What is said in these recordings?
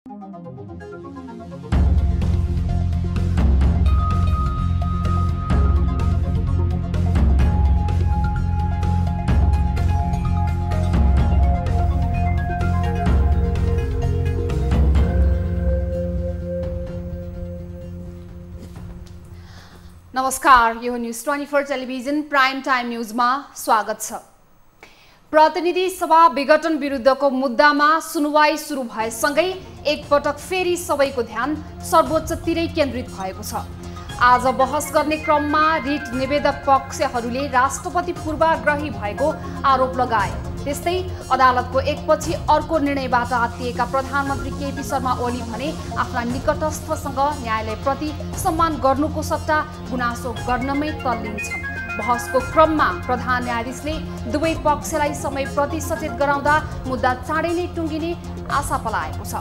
नमस्कार, यो news 24 television prime time न्यूजमा स्वागत छ। प्रतिनिधि सभा विघटन विरुद्धको मुद्दामा सुनवाई सुरु भएसँगै एकपटक फेरि सबैको ध्यान सर्वोच्चतिरै केन्द्रित भएको छ। आज बहस गर्ने क्रममा रिट निवेदक पक्षहरूले राष्ट्रपति पूर्वाग्रही भएको आरोप लगाए। त्यस्तै अदालतको एकपछि अर्को निर्णयबाट आत्तिएका प्रधानमन्त्री केपी शर्मा ओली भने आफ्ना निकटस्थसँग न्यायालयप्रति सम्मान गर्नुको सट्टा गुनासो गर्नमै तल्लीन छन्। बहसको क्रममा प्रधान न्यायाधीशले दुवै पक्षलाई समयप्रति सचेत गराउँदा मुद्दा चाँडै नै टुङ्गिने आशा पलाएको छ।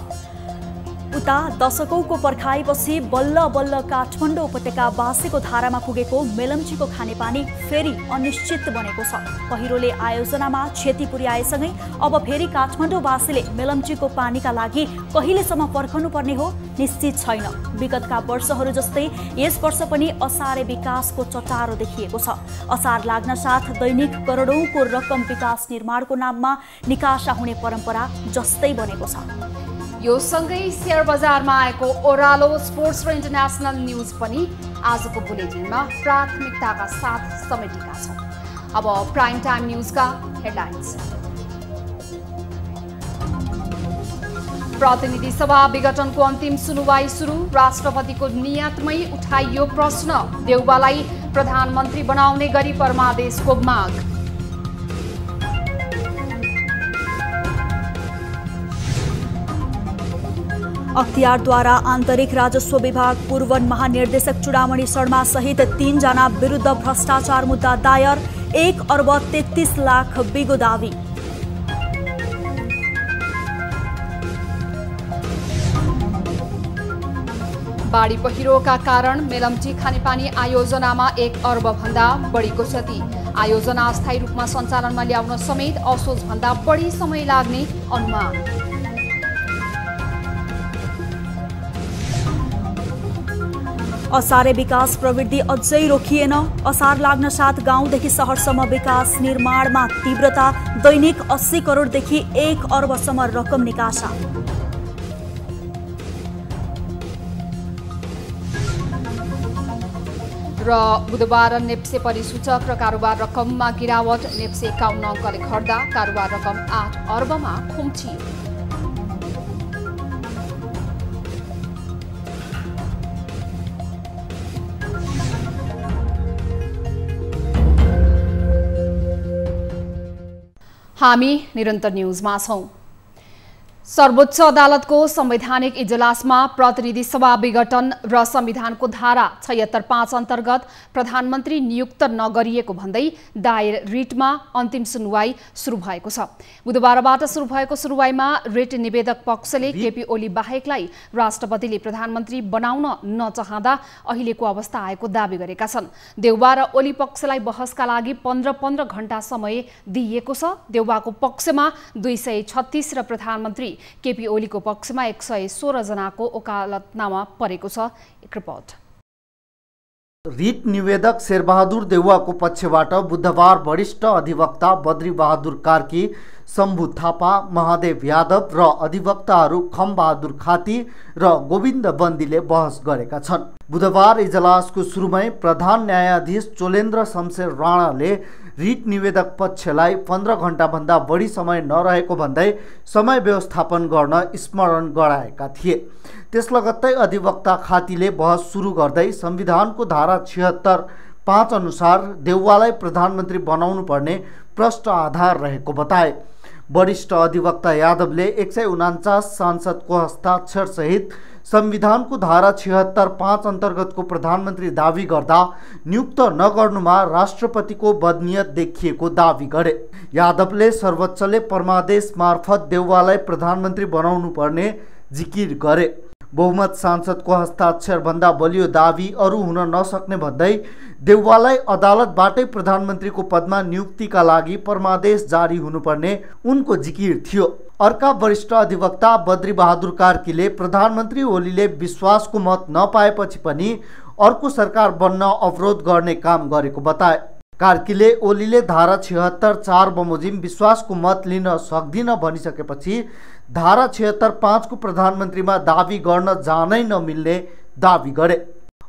उता दशकौंको पर्खाइपछि बल्ल बल्ल काठमाडौँ उपत्यकावासीको धारामा पुगेको मेलम्चीको खानेपानी फेरि अनिश्चित बनेको छ। पहिरोले आयोजनामा क्षति पुर्याएसँगै अब फेरि काठमाडौँवासीले मेलम्चीको पानीका लागि कहिलेसम्म पर्खनु पर्ने हो निश्चित छैन। विगतका वर्षहरू जस्तै यस वर्ष पनि असारे विकासको चटारो देखिएको छ। असार लाग्न साथ दैनिक करोडौंको रकम विकास निर्माणको नाममा निकासा हुने परम्परा जस्तै बनेको छ। यो सँगै शेयर बजारमा आएको ओरालो स्पोर्ट्स र इन्टरनेसनल न्यूज पनि आजको बुलेटिनमा प्राथमिकताका साथ समेटेका छौं। अब प्राइम टाइम न्यूजका हेडलाइन्स। प्रतिनिधि सभा विघटनको अन्तिम सुनवाई सुरु, राष्ट्रपतिको नियतमै उठाइयो प्रश्न, देउबालाई प्रधानमन्त्री बनाउने गरी परमादेशको माग। अख्तियारद्वारा आन्तरिक राजस्व विभाग पूर्व महानिर्देशक चुडामणि शर्मा सहित 3 जना विरुद्ध भ्रष्टाचार मुद्दा दायर, 1 अर्ब 33 लाख बिगो दावी। बाढी पहिरोका कारण मेलम्ची खानेपानी आयोजनामा 1 अर्ब भन्दा बढीको क्षति, आयोजना अस्थायी रूपमा सञ्चालनमा ल्याउन समेत असोज भन्दा बढी समय लाग्ने अनुमान। असारे विकास प्रवृत्ति अझै रोकिएन, असार लाग्न साथ गाउँदेखि शहरसम्म विकास निर्माणमा तीव्रता, दैनिक 80 करोडदेखि 1 अर्बसम्म रकम निकासा। र बुधबार नेप्से परिसूचक र कारोबार रकममा गिरावट, नेप्से 51 अङ्कले घट्दा कारोबार रकम 8 अर्बमा खुम्चियो। हामी निरन्तर न्यूजमा छौं। सर्वोच्च अदालतको संवैधानिक इजलासमा प्रतिनिधि सभा विघटन र संविधानको धारा 76(5) अन्तर्गत प्रधानमन्त्री नियुक्त नगरिएको भन्दै दायर रिटमा अन्तिम सुनवाई सुरु भएको छ। बुधबारबाट सुरु भएको सुनवाईमा रिट निवेदक पक्षले केपी ओली बाहेकलाई राष्ट्रपतिले प्रधानमन्त्री बनाउन नचाहँदा अहिलेको अवस्था आएको दावी गरेका छन्। देउबा र ओली पक्षलाई बहसका लागि 15-15 घण्टा समय दिइएको छ। देउबाको पक्षमा 236 र प्रधानमन्त्री केपी ओलीको पक्षमा 116 जनाको वकालतनामा परेको छ। एक रिपोर्ट। रिट निवेदक शेरबहादुर देउवाको पक्षबाट बुधबार वरिष्ठ अधिवक्ता बद्री बहादुर कार्की, शम्भु थापा, महादेव यादव र अधिवक्ताहरू खमबहादुर खाती र गोविन्द बन्दीले बहस गरेका छन्। बुधबार इजलासको सुरुमै प्रधान न्यायाधीश चोलेन्द्र शमशेर राणाले रिट निवेदक पक्षलाई 15 घण्टाभन्दा बढी समय नरहेको भन्दै समय व्यवस्थापन गर्न स्मरण गराएका थिए। त्यस लगत्तै अधिवक्ता खातीले बहस सुरु गर्दै संविधानको धारा 76(5) अनुसार देउवालाई प्रधानमन्त्री बनाउनु पर्ने प्रष्ट आधार रहेको बताए। वरिष्ठ अधिवक्ता यादवले 149 सांसदको हस्ताक्षर सहित संविधानको धारा 76(5) अन्तर्गतको प्रधानमन्त्री दावी गर्दा नियुक्त नगर्नुमा राष्ट्रपतिको बदनियत देखिएको दावी गरे। यादवले सर्वोच्चले परमादेश मार्फत देउवालाई प्रधानमन्त्री बनाउनु पर्ने जिकिर गरे। बहुमत सांसदको हस्ताक्षर भन्दा बलियो दावी अरू हुन नसक्ने भन्दै देउवालाई अदालतबाटै प्रधानमन्त्रीको पदमा नियुक्तिका लागि परमादेश जारी हुनुपर्ने उनको जिकिर थियो। अर्का वरिष्ठ अधिवक्ता बद्रीबहादुर कार्कीले प्रधानमन्त्री ओलीले विश्वासको मत नपाएपछि पनि अर्को सरकार बन्न अवरोध गर्ने काम गरेको बताए। कार्कीले ओलीले धारा 76(4) बमोजिम विश्वासको मत लिन सक्दिन भनिसकेपछि धारा 76(5) को प्रधानमन्त्रीमा दावी गर्न जानै नमिल्ने दावी गरे।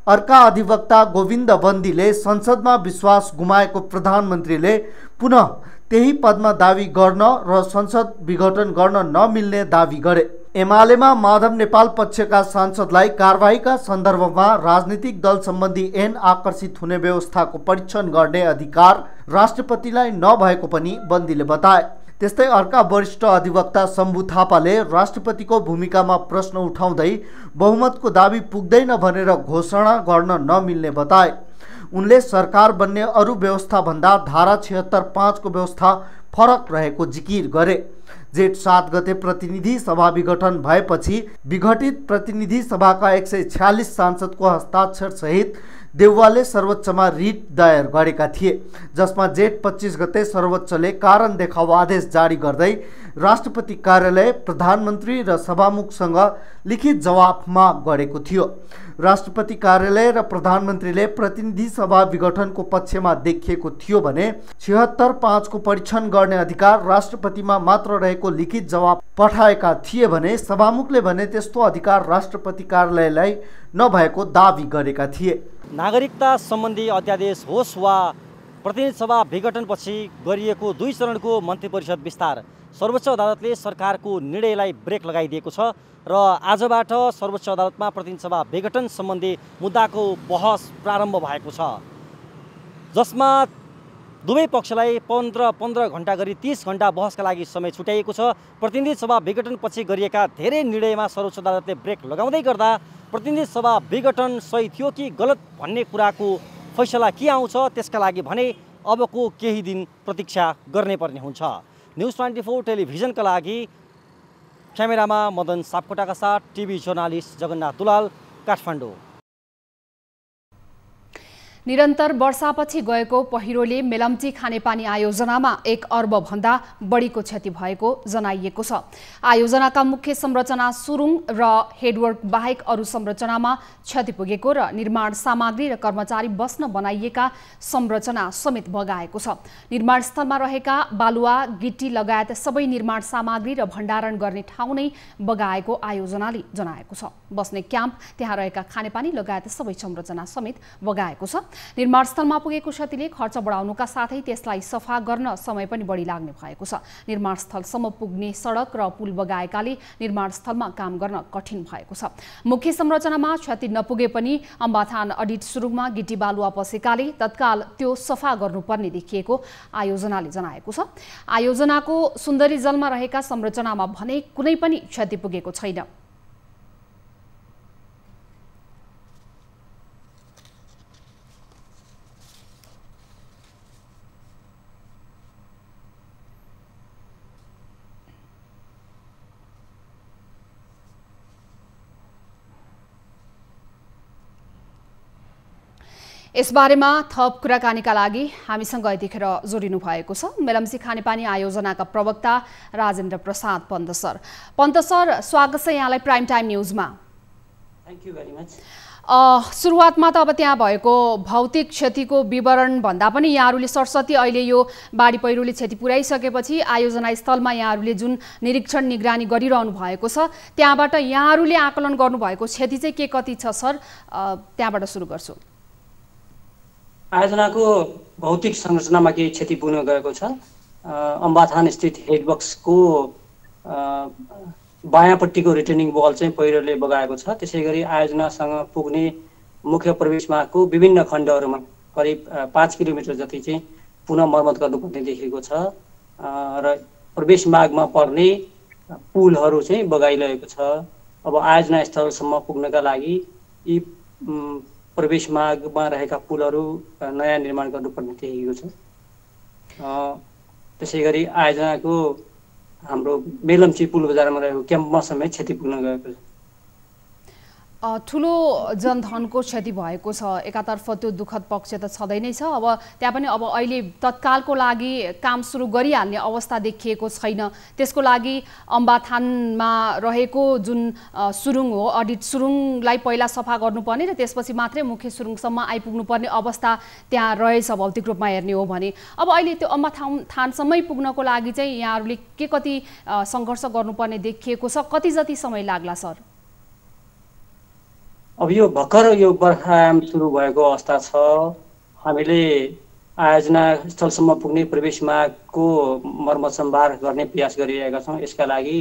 अर्का अधिवक्ता गोविन्द बन्दीले संसदमा विश्वास गुमाएको प्रधानमन्त्रीले पुनः त्यही पदमा दावी गर्न र संसद विघटन गर्न नमिल्ने दावी गरे। एमालेमा माधव नेपाल पक्षका सांसदलाई कारबाहीका सन्दर्भमा राजनीतिक दल सम्बन्धी ऐन आकर्षित हुने व्यवस्थाको परीक्षण गर्ने अधिकार राष्ट्रपतिलाई नभएको पनि बन्दीले बताए। त्यस्तै अर्का वरिष्ठ अधिवक्ता शम्भु थापाले राष्ट्रपतिको भूमिकामा प्रश्न उठाउँदै बहुमतको दावी पुग्दैन भनेर घोषणा गर्न नमिल्ने बताए। उनले सरकार बन्ने अरू व्यवस्थाभन्दा धारा 76(5) को व्यवस्था फरक रहेको जिकिर गरे। जेठ 7 गते प्रतिनिधि सभा विघटन भएपछि विघटित प्रतिनिधि सभाका 146 सांसदको हस्ताक्षर सहित देउवाले सर्वोच्चमा रिट दायर गरेका थिए, जसमा जेठ 25 गते सर्वोच्चले कारण देखाउ आदेश जारी गर्दै राष्ट्रपति कार्यालय, प्रधानमन्त्री र सभामुखसँग लिखित जवाफ माग गरेको थियो। राष्ट्रपति कार्यालय र प्रधानमन्त्रीले प्रतिनिधि सभा विघटनको पक्षमा देखिएको थियो भने 76(5) को परीक्षण गर्ने अधिकार राष्ट्रपतिमा मात्र रहेको लिखित जवाफ पठाएका थिए भने सभामुखले भने त्यस्तो अधिकार राष्ट्रपति कार्यालयलाई नभएको दावी गरेका थिए। नागरिकता सम्बन्धी अध्यादेश होस् वा प्रतिनिधि सभा विघटनपछि गरिएको 2 चरणको मन्त्री परिषद विस्तार, सर्वोच्च अदालतले सरकारको निर्णयलाई ब्रेक लगाइदिएको छ र आजबाट सर्वोच्च अदालतमा प्रतिनिधि सभा विघटन सम्बन्धी मुद्दाको बहस प्रारम्भ भएको छ, जसमा दुवै पक्षलाई 15 घण्टा गरी 30 घण्टा बहसका लागि समय छुट्याइएको छ। प्रतिनिधि सभा विघटनपछि गरिएका धेरै निर्णयमा सर्वोच्च अदालतले ब्रेक लगाउँदै गर्दा प्रतिनिधि सभा विघटन सही थियो कि गलत भन्ने कुराको फैसला के आउँछ त्यसका लागि भने अबको केही दिन प्रतीक्षा गर्ने पर्ने हुन्छ। न्युज 24 टेलिभिजनका लागि क्यामेरामा मदन सापकोटाका साथ टिभी जर्नालिस्ट जगन्नाथ दुलाल, काठमाडौँ। निरन्तर वर्षापछि गएको पहिरोले मेलम्ची खानेपानी आयोजनामा 1 अर्ब भन्दा बढीको क्षति भएको जनाइएको छ। आयोजनाका मुख्य संरचना सुरुङ र हेडवर्क बाहेक अरू संरचनामा क्षति पुगेको र निर्माण सामग्री र कर्मचारी बस्न बनाइएका संरचना समेत बगाएको छ। निर्माण स्थलमा रहेका बालुवा, गिट्टी लगायत सबै निर्माण सामग्री र भण्डारण गर्ने ठाउँ नै बगाएको आयोजनाले जनाएको छ। बस्ने क्याम्प, त्यहाँ रहेका खानेपानी लगायत सबै संरचना समेत बगाएको छ। निर्माण स्थलमा पुगेको क्षतिले खर्च बढाउनुका साथै त्यसलाई सफा गर्न समय पनि बढी लाग्ने भएको छ। निर्माण स्थलसम्म पुग्ने सडक र पुल बगाएकाले निर्माण स्थलमा काम गर्न कठिन भएको छ। मुख्य संरचनामा क्षति नपुगे पनि अम्बाथान अडिट सुरुङमा गिटी बालुवा पसेकाले तत्काल त्यो सफा गर्नुपर्ने देखिएको आयोजनाले जनाएको छ। आयोजनाको सुन्दरी जलमा रहेका संरचनामा भने कुनै पनि क्षति पुगेको छैन। यसबारेमा थप कुराकानीका लागि हामीसँग यतिखेर जोडिनु भएको छ मेलम्ची खानेपानी आयोजनाका प्रवक्ता राजेन्द्र प्रसाद पन्त सर। पन्त सर, स्वागत छ यहाँलाई प्राइम टाइम न्युजमा। Thank you very much. सुरुवातमा त अब त्यहाँ भएको भौतिक क्षतिको विवरण भन्दा पनि यहाँहरूले सरस्वती अहिले यो बाढी पहिरोले क्षति पुर्याइसकेपछि आयोजना स्थलमा यहाँहरूले जुन निरीक्षण निगरानी गरिरहनु भएको छ त्यहाँबाट यहाँहरूले आकलन गर्नुभएको क्षति चाहिँ के कति छ सर? त्यहाँबाट सुरु गर्छु। आयोजनाको भौतिक संरचनामा केही क्षति पुग्न गएको छ। अम्बाथान स्थित हेडबक्सको बायाँपट्टिको रिटर्निङ वल चाहिँ पहिरोले बगाएको छ। त्यसै गरी आयोजनासँग पुग्ने मुख्य प्रवेश मार्गको विभिन्न खण्डहरूमा करिब 5 किलोमिटर जति चाहिँ पुनः मर्मत गर्नुपर्ने देखिएको छ र प्रवेश मार्गमा पर्ने पुलहरू चाहिँ बगाइरहेको छ। अब आयोजना स्थलसम्म पुग्नका लागि यी प्रवेश मार्गमा रहेका पुलहरू नयाँ निर्माण गर्नुपर्ने देखिएको छ। त्यसै गरी आयोजनाको हाम्रो मेलम्ची पुल बजारमा रहेको क्याम्पमा समेत क्षति पुग्न गएको छ। ठुलो जनधनको क्षति भएको छ। एकातर्फ त्यो दुःखद पक्ष त छँदै नै छ। अब त्यहाँ पनि अब अहिले तत्कालको लागि काम सुरु गरिहाल्ने अवस्था देखिएको छैन। त्यसको लागि अम्बाथानमा रहेको जुन सुरुङ हो, अडिट सुरुङलाई पहिला सफा गर्नुपर्ने र त्यसपछि मात्रै मुख्य सुरुङसम्म आइपुग्नुपर्ने अवस्था त्यहाँ रहेछ भौतिक रूपमा हेर्ने हो भने। अब अहिले त्यो अम्बाथानसम्मै पुग्नको लागि चाहिँ यहाँहरूले के कति सङ्घर्ष गर्नुपर्ने देखिएको छ? कति जति समय लाग्ला सर? अब यो भर्खर यो बर्खायाम सुरु भएको अवस्था छ। हामीले आयोजना स्थलसम्म पुग्ने प्रवेश मार्गको मर्मत सम्भार गर्ने प्रयास गरिरहेका छौँ। यसका लागि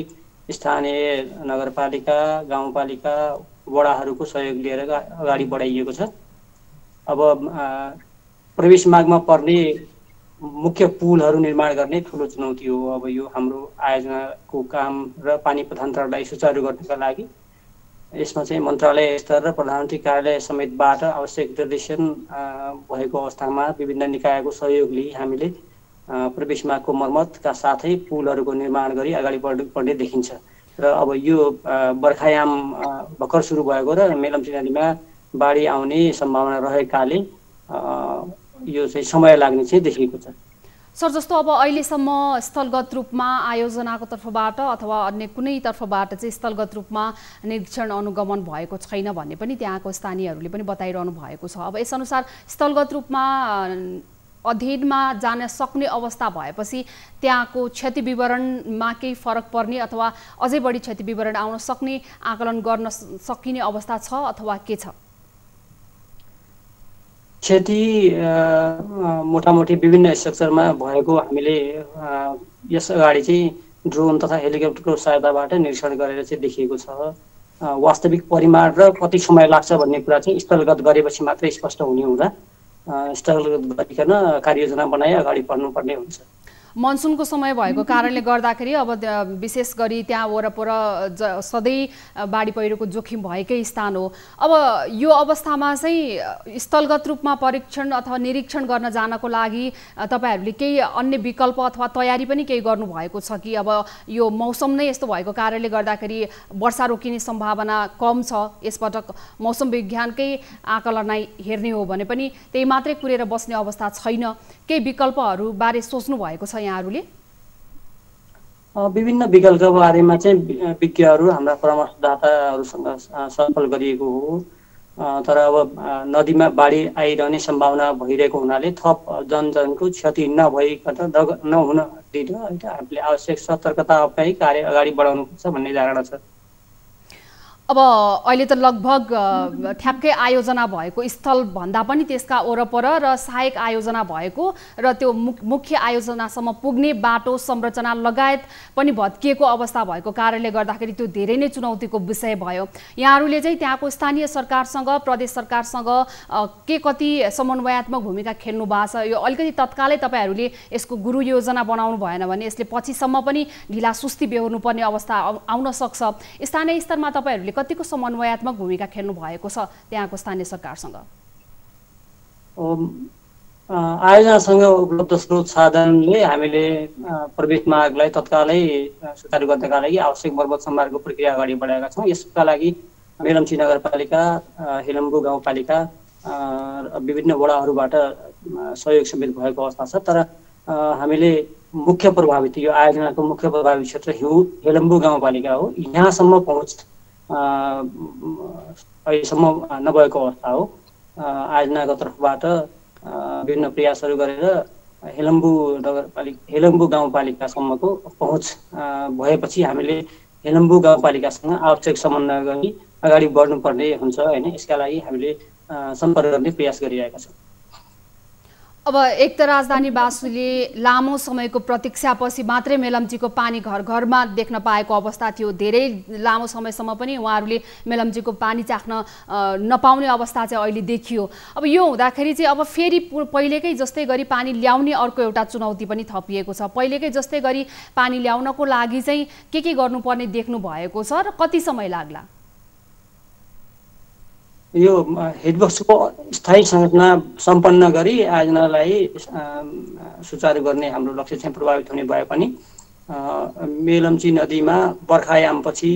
स्थानीय नगरपालिका, गाउँपालिका, वडाहरूको सहयोग लिएर अगाडि बढाइएको छ। अब प्रवेश मार्गमा पर्ने मुख्य पुलहरू निर्माण गर्ने ठुलो चुनौती हो। अब यो हाम्रो आयोजनाको काम र पानी प्रधानतालाई सुचारू गर्नका लागि यसमा चाहिँ मन्त्रालय स्तर र प्रधानमन्त्री कार्यालय समेतबाट आवश्यक निर्देशन भएको अवस्थामा विभिन्न निकायको सहयोग लिई हामीले प्रवेश मार्गको मर्मतका साथै पुलहरूको निर्माण गरी अगाडि बढ्ने देखिन्छ। र अब यो बर्खायाम भर्खर सुरु भएको र मेलम्ची नदीमा बाढी आउने सम्भावना रहेकाले यो चाहिँ समय लाग्ने चाहिँ देखिएको छ। सर, जस्तो अब अहिलेसम्म स्थलगत रूपमा आयोजनाको तर्फबाट अथवा अन्य कुनै तर्फबाट चाहिँ स्थलगत रूपमा निरीक्षण अनुगमन भएको छैन भन्ने पनि त्यहाँको स्थानीयहरूले पनि बताइरहनु भएको छ। अब यसअनुसार स्थलगत रूपमा अध्ययनमा जान सक्ने अवस्था भएपछि त्यहाँको क्षति विवरणमा केही फरक पर्ने अथवा अझै बढी क्षति विवरण आउन सक्ने आकलन गर्न सकिने अवस्था छ अथवा के छ? क्षति मोटामोटी विभिन्न स्ट्रक्चरमा भएको हामीले यस अगाडि चाहिँ ड्रोन तथा हेलिकप्टरको सहायताबाट निरीक्षण गरेर चाहिँ देखिएको छ। वास्तविक परिमाण र कति समय लाग्छ भन्ने कुरा चाहिँ स्थलगत गरेपछि मात्रै स्पष्ट हुने हुँदा स्थलगत गरिकन कार्ययोजना बनाई अगाडि बढ्नुपर्ने हुन्छ। मनसुनको समय भएको कारणले गर्दाखेरि अब विशेष गरी त्यहाँ वरपर सधैँ बाढी पहिरोको जोखिम भएकै स्थान हो। अब यो अवस्थामा चाहिँ स्थलगत रूपमा परीक्षण अथवा निरीक्षण गर्न जानको लागि तपाईहरूले केही अन्य विकल्प अथवा तयारी पनि केही गर्नुभएको छ कि? अब यो मौसम नै यस्तो भएको कारणले गर्दाखेरि वर्षा रोकिने सम्भावना कम छ। यसपटक मौसम विज्ञानकै आकलनलाई हेर्ने हो भने पनि त्यही मात्रै कुरेर बस्ने अवस्था छैन। केही विकल्पहरू बारे सोच्नु भएको छ यहाँहरूले? विभिन्न विकल्पको बारेमा चाहिँ विज्ञहरू हाम्रा परामर्शदाताहरूसँग छलफल गरिएको हो। तर अब नदीमा बाढी आइरहने सम्भावना भइरहेको हुनाले थप जनजनको क्षति नहुन दिन हामीले आवश्यक सतर्कता अप्नाई कार्य अगाडि बढाउनुपर्छ भन्ने धारणा छ। अब अहिले त लगभग ठ्याक्कै आयोजना भएको स्थल भन्दा पनि त्यसका वरपर र सहायक आयोजना भएको र त्यो मुख्य आयोजनासम्म पुग्ने बाटो संरचना लगायत पनि भत्किएको अवस्था भएको कारणले गर्दाखेरि त्यो धेरै नै चुनौतीको विषय भयो। यहाँहरूले चाहिँ त्यहाँको स्थानीय सरकारसँग, प्रदेश सरकारसँग के कति समन्वयात्मक भूमिका खेल्नु भएको छ? यो अलिकति तत्कालै तपाईँहरूले यसको गुरु योजना बनाउनु भएन भने यसले पछिसम्म पनि ढिला सुस्ती बेहोर्नुपर्ने अवस्था आउन सक्छ। स्थानीय स्तरमा तपाईँहरूले कतिको समन्वयात्मक भूमिका खेल्नु भएको छ त्यहाँको स्थानीय सरकारसँग? आयोजनासँग उपलब्ध स्रोत साधनले हामीले प्रवेश मार्गलाई तत्कालै सुचारू गर्नका लागि आवश्यक मर्मत सम्भारको प्रक्रिया अगाडि बढाएका छौँ। यसका लागि मेलम्ची नगरपालिका, हेलम्बु गाउँपालिका विभिन्न वडाहरूबाट सहयोग समेत भएको अवस्था छ। तर हामीले मुख्य प्रभावित यो आयोजनाको मुख्य प्रभावित क्षेत्र हेलम्बु गाउँपालिका हो। यहाँसम्म पहुँच अहिलेसम्म नभएको अवस्था हो। आयोजनाको तर्फबाट विभिन्न प्रयासहरू गरेर हेलम्बु गाउँपालिकासम्मको पहुँच भएपछि हामीले हेलम्बु गाउँपालिकासँग आवश्यक समन्वय गरी अगाडि बढ्नुपर्ने हुन्छ हैन। यसका लागि हामीले सम्पर्क गर्ने प्रयास गरिरहेका छौँ। अब एक त राजधानीवासीले लामो समयको प्रतीक्षापछि मात्रै मेलम्चीको पानी घर घरमा देख्न पाएको अवस्था थियो। धेरै लामो समयसम्म पनि उहाँहरूले मेलम्चीको पानी चाख्न नपाउने अवस्था चाहिँ अहिले देखियो। अब यो हुँदाखेरि चाहिँ अब फेरि पहिलेकै जस्तै गरी पानी ल्याउने अर्को एउटा चुनौती पनि थपिएको छ। पहिलेकै जस्तै गरी पानी ल्याउनको लागि चाहिँ के गर्नुपर्ने देख्नु भएको छ र कति समय लाग्ला? यो हेडबक्सको स्थायी संरचना सम्पन्न गरी आयोजनालाई सुचारू गर्ने हाम्रो लक्ष्य चाहिँ प्रभावित हुने भए पनि मेलम्ची नदीमा बर्खायामपछि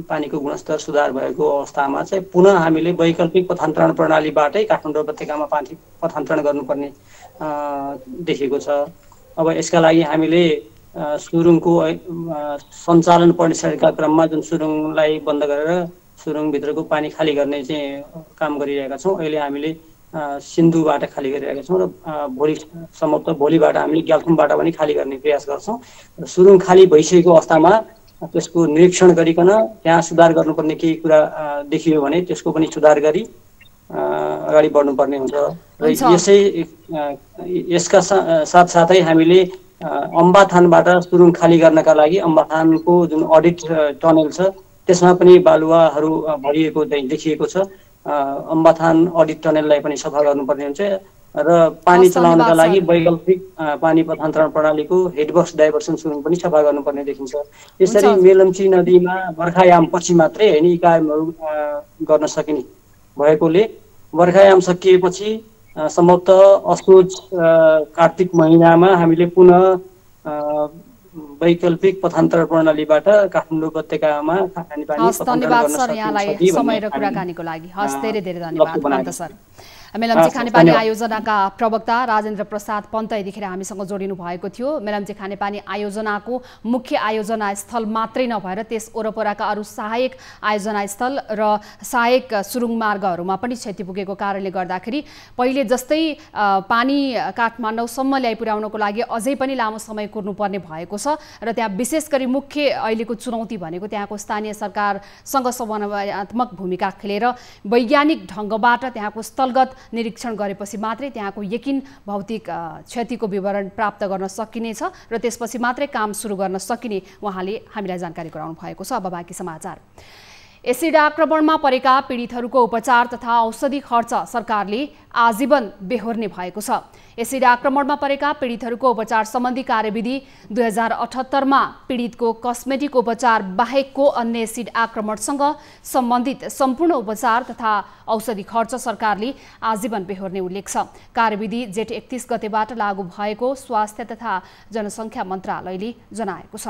पानीको गुणस्तर सुधार भएको अवस्थामा चाहिँ पुनः हामीले वैकल्पिक पथान्तरण प्रणालीबाटै काठमाडौँ उपत्यकामा पानी पथान्तरण गर्नुपर्ने देखिएको छ। अब यसका लागि हामीले सुरुङको सञ्चालन परिसरका क्रममा जुन सुरुङलाई बन्द गरेर सुरुङभित्रको पानी खाली गर्ने चाहिँ काम गरिरहेका छौँ। अहिले हामीले सिन्धुबाट खाली गरिरहेका छौँ र भोलिबाट हामीले ग्याल्थुमबाट पनि खाली गर्ने प्रयास गर्छौँ। सुरुङ खाली भइसकेको अवस्थामा त्यसको निरीक्षण गरिकन त्यहाँ सुधार गर्नुपर्ने केही कुरा देखियो भने त्यसको पनि सुधार गरी अगाडि बढ्नुपर्ने हुन्छ। र यसका साथसाथै हामीले अम्बाथानबाट सुरुङ खाली गर्नका लागि अम्बाथानको जुन अडिट टनल छ त्यसमा पनि बालुवाहरू भरिएको देखिएको छ। अम्बाथान अडिट टनललाई पनि सफा गर्नुपर्ने हुन्छ र पानी चलाउनका लागि वैकल्पिक पानी पथान्तरण प्रणालीको हेडवर्क्स डाइभर्सन सुरुङ पनि सफा गर्नुपर्ने देखिन्छ। यसरी मेलम्ची नदीमा बर्खायाम पछि मात्रै होइन यी कार्यहरू गर्न सकिने भएकोले बर्खायाम सकिएपछि सम्भवतः असोज कार्तिक महिनामा हामीले पुनः वैकल्पिक पथान्तरण प्रणालीबाट काठमाडौँ उपत्यकामा खानेपानी पथान्तरण गर्न सकिन्छ। समय र कुराकानीको लागि धेरै धेरै धन्यवाद सर। मेलम्ची खानेपानी आयोजनाका प्रवक्ता राजेन्द्र प्रसाद पन्त यतिखेर हामीसँग जोडिनु भएको थियो। मेलम्ची खानेपानी आयोजनाको मुख्य आयोजना स्थल मात्रै नभएर त्यस वरपरका अरू सहायक आयोजना स्थल र सहायक सुरुङ मार्गहरूमा पनि क्षति पुगेको कारणले गर्दाखेरि पहिले जस्तै पानी काठमाडौँसम्म ल्याइपुर्याउनको लागि अझै पनि लामो समय कुर्नुपर्ने भएको छ र त्यहाँ विशेष गरी मुख्य अहिलेको चुनौती भनेको त्यहाँको स्थानीय सरकारसँग समन्वयात्मक भूमिका खेलेर वैज्ञानिक ढङ्गबाट त्यहाँको स्थलगत निरीक्षण गरेपछि मात्रै त्यहाँको यकिन भौतिक क्षतिको विवरण प्राप्त गर्न सकिनेछ र त्यसपछि मात्रै काम सुरु गर्न सकिने उहाँले हामीलाई जानकारी गराउनु भएको छ। अब बाँकी समाचार। एसिड आक्रमणमा परेका पीडितहरूको उपचार तथा औषधि खर्च सरकारले आजीवन बेहोर्ने भएको छ। एसिड आक्रमणमा परेका पीडितहरूको उपचार सम्बन्धी कार्यविधि 2078मा पीडितको कस्मेटिक उपचार बाहेकको अन्य एसिड आक्रमणसँग सम्बन्धित सम्पूर्ण उपचार तथा औषधि खर्च सरकारले आजीवन बेहोर्ने उल्लेख छ। कार्यविधि जेठ 31 गतेबाट लागू भएको स्वास्थ्य तथा जनसङ्ख्या मन्त्रालयले जनाएको छ।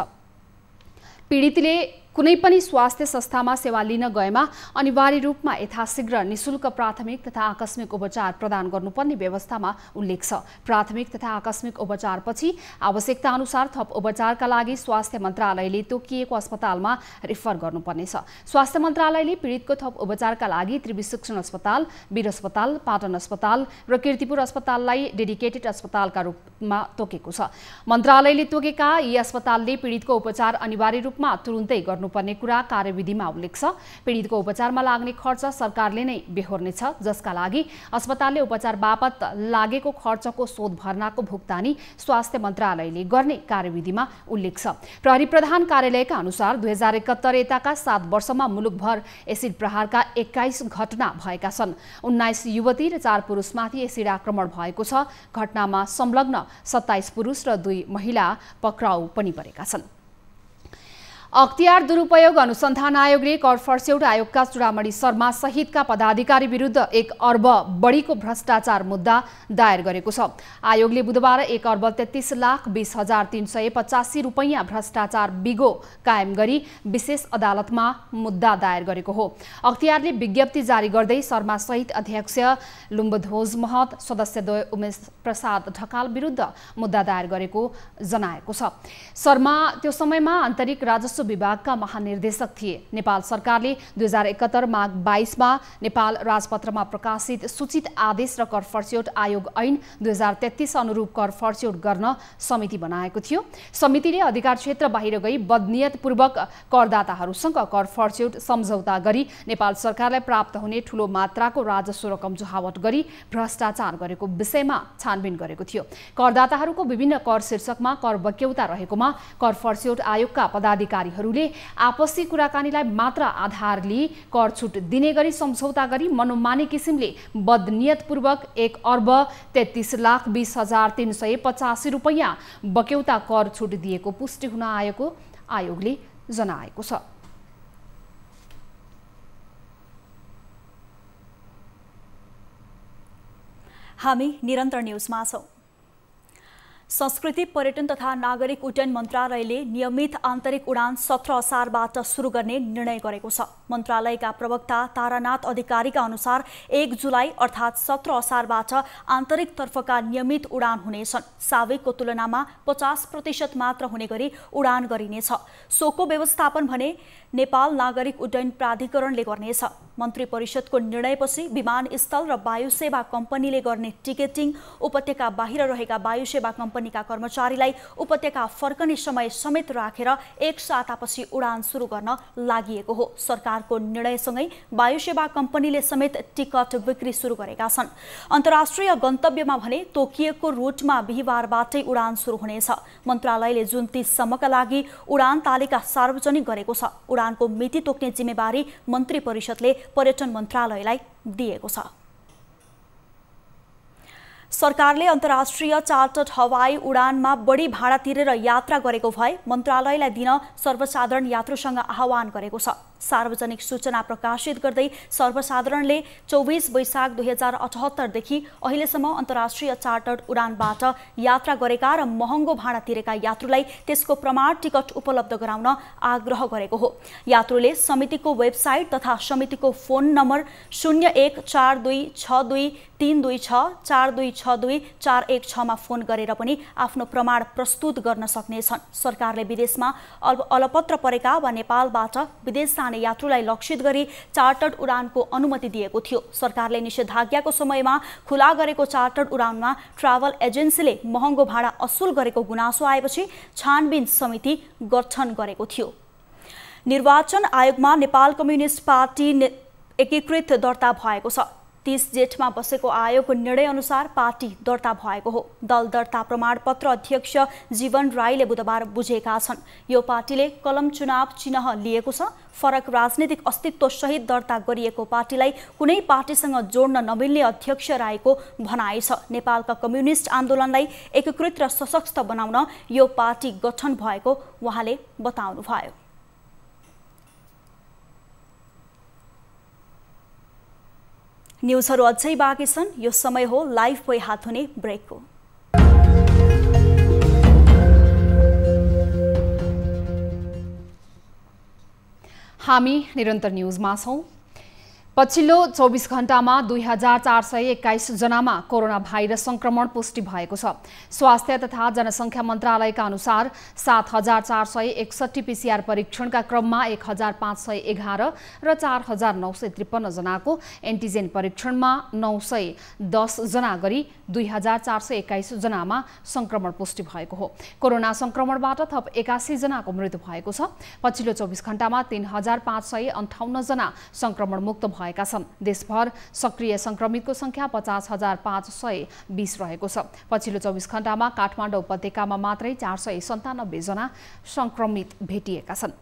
पीडितले कुनै पनि स्वास्थ्य संस्थामा सेवा लिन गएमा अनिवार्य रूपमा यथाशीघ्र निशुल्क प्राथमिक तथा आकस्मिक उपचार प्रदान गर्नुपर्ने व्यवस्थामा उल्लेख छ। प्राथमिक तथा आकस्मिक उपचारपछि आवश्यकता अनुसार थप उपचारका लागि स्वास्थ्य मन्त्रालयले तोकिएको अस्पतालमा रेफर गर्नुपर्नेछ। स्वास्थ्य मन्त्रालयले पीडितको थप उपचारका लागि त्रिवी शिक्षण अस्पताल, वीर अस्पताल, पाटन अस्पताल र कीर्तिपुर अस्पताललाई डेडिकेटेड अस्पतालका रूपमा तोकेको छ। मन्त्रालयले तोकेका यी अस्पतालले पीडितको उपचार अनिवार्य रूपमा तुरुन्तै गर्नुपर्ने कुरा कार्यविधिमा उल्लेख छ। पीडितको उपचारमा लाग्ने खर्च सरकारले नै बेहोर्नेछ, जसका लागि अस्पतालले उपचार बापत लागेको खर्चको शोध भर्नाको भुक्तानी स्वास्थ्य मन्त्रालयले गर्ने कार्यविधिमा उल्लेख छ। प्रहरी प्रधान कार्यालयका अनुसार 2071 यताका 7 वर्षमा मुलुकभर एसिड प्रहारका 21 घटना भएका छन्। 19 युवती र 4 पुरुषमाथि एसिड आक्रमण भएको छ। घटनामा संलग्न 27 पुरुष र 2 महिला पक्राउ पनि परेका छन्। अख्तियार दुरुपयोग अनुसन्धान आयोगले कर फर्स्यौट आयोगका चूडामणि शर्मा सहितका पदाधिकारी विरुद्ध 1 अर्ब बढीको भ्रष्टाचार मुद्दा दायर गरेको छ। आयोगले बुधबार 1,33,20,385 रुपैयाँ भ्रष्टाचार बिगो कायम गरी विशेष अदालतमा मुद्दा दायर गरेको हो। अख्तियारले विज्ञप्ति जारी गर्दै शर्मा सहित अध्यक्ष लुम्बध्वज महत, सदस्यद्वय उमेश प्रसाद ढकाल विरुद्ध मुद्दा दायर गरेको जनाएको छ। शर्मा त्यो समयमा आन्तरिक राजस्व विभागका महानिर्देशक थिए। नेपाल सरकारले 2071 माघ 22मा नेपाल राजपत्रमा प्रकाशित सूचित आदेश र कर फर्स्यौट आयोग ऐन 2033 अनुरूप कर फर्स्यौट गर्न समिति बनाएको थियो। समितिले अधिकार क्षेत्र बाहिर गई बदनियतपूर्वक करदाताहरूसँग कर फर्स्यौट सम्झौता गरी नेपाल सरकारलाई प्राप्त हुने ठूलो मात्राको राजस्व रकम जुहावट गरी भ्रष्टाचार गरेको विषयमा छानबिन गरेको थियो। करदाताहरूको विभिन्न कर शीर्षकमा कर बक्यौता रहेकोमा कर फर्स्यौट आयोगका पदाधिकारी आपसी कुराकानीलाई मात्र आधार लिई कर छुट दिने गरी सम्झौता गरी मनोमानी किसिमले बदनियतपूर्वक 1,33,20,385 रुपैयाँ बक्यौता कर छुट दिएको पुष्टि हुन आएको आयोगले जनाएको छ। हामी निरन्तर न्यूजमा छौं। संस्कृति पर्यटन तथा नागरिक उड्डयन मन्त्रालयले नियमित आन्तरिक उडान 17 असारबाट सुरु गर्ने निर्णय गरेको छ। मन्त्रालयका प्रवक्ता तारानाथ अधिकारीका अनुसार 1 जुलाई अर्थात् 17 असारबाट आन्तरिक तर्फका नियमित उडान हुनेछन्। साविकको तुलनामा 50% मात्र हुने गरी उडान गरिनेछ। सोको व्यवस्थापन भने नेपाल नागरिक उड्डयन प्राधिकरणले गर्नेछ। मन्त्री परिषदको निर्णयपछि विमानस्थल र वायुसेवा कम्पनीले गर्ने टिकटिङ, उपत्यका बाहिर रहेका वायुसेवा कम्पनीका कर्मचारीलाई उपत्यका फर्कने समय समेत राखेर 1 सातापछि उडान सुरु गर्न लागिएको हो। सरकारको निर्णयसँगै वायुसेवा कम्पनीले समेत टिकट बिक्री सुरु गरेका छन्। अन्तर्राष्ट्रिय गन्तव्यमा भने तोकिएको रुटमा बिहिबारबाटै उडान सुरु हुनेछ। मन्त्रालयले जुन 30 सम्मका लागि उडान तालिका सार्वजनिक गरेको छ। उडानको मिति तोक्ने जिम्मेवारी मन्त्री परिषदले पर्यटन मन्त्रालयलाई दिएको छ। सरकारले अन्तर्राष्ट्रिय चार्टर्ड हवाई उडानमा बढी भाडा तिरेर यात्रा गरेको भए मन्त्रालयलाई दिन सर्वसाधारण यात्रुसँग आह्वान गरेको छ। सार्वजनिक सूचना प्रकाशित गर्दै सर्वसाधारणले 24 वैशाख 2078 देखि अहिलेसम्म अन्तर्राष्ट्रिय चार्टर्ड उडानबाट यात्रा गरेका र महँगो भाडा तिरेका यात्रुलाई त्यसको प्रमाण टिकट उपलब्ध गराउन आग्रह गरेको हो। यात्रुले समितिको वेबसाइट तथा समितिको फोन नम्बर 014262326426424241 मा फोन गरेर पनि आफ्नो प्रमाण प्रस्तुत गर्न सक्नेछन्। सरकारले विदेशमा अलपत्र परेका वा नेपालबाट विदेश जाने यात्रुलाई लक्षित गरी चार्टर्ड उडानको अनुमति दिएको थियो। सरकारले निषेधाज्ञाको समयमा खुला गरेको चार्टर्ड उडानमा ट्राभल एजेन्सीले महँगो भाडा असुल गरेको गुनासो आएपछि छानबिन समिति गठन गरेको थियो। निर्वाचन आयोगमा नेपाल कम्युनिस्ट पार्टी एकीकृत दर्ता भएको छ। 30 जेठमा बसेको आयोगको निर्णय अनुसार पार्टी दर्ता भएको हो। दल दर्ता प्रमाणपत्र अध्यक्ष जीवन राईले बुधबार बुझेका छन्। यो पार्टीले कलम चुनाव चिन्ह लिएको छ। फरक राजनीतिक अस्तित्व सहित दर्ता गरिएको पार्टीलाई कुनै पार्टीसँग जोड्न नमिल्ने अध्यक्ष राईको भनाइ छ। नेपालका कम्युनिस्ट आन्दोलनलाई एकीकृत र सशक्त बनाउन यो पार्टी गठन भएको उहाँले बताउनुभयो। न्युजहरू अझै बाँकी छन्। यो समय हो लाइभ भई हात हुने ब्रेकको। हामी निरन्तर न्युजमा छौं। पछिल्लो 24 घण्टामा 2421 जनामा कोरोना भाइरस संक्रमण पुष्टि भएको छ। स्वास्थ्य तथा जनसङ्ख्या मन्त्रालयका अनुसार 7461 पीसीआर परीक्षणका क्रममा 1511 र 4953 जनाको एन्टिजेन परीक्षणमा 910 जना गरी 2421 जनामा संक्रमण पुष्टि भएको हो। कोरोना संक्रमणबाट थप 81 जनाको मृत्यु भएको छ। पछिल्लो 24 घण्टामा 3558 जना संक्रमण मुक्त भएका छन्। देशभर सक्रिय संक्रमितको संख्या 50,520 रहेको छ। पछिल्लो 24 घण्टामा काठमाडौँ उपत्यकामा मात्रै 497 जना संक्रमित भेटिएका छन्।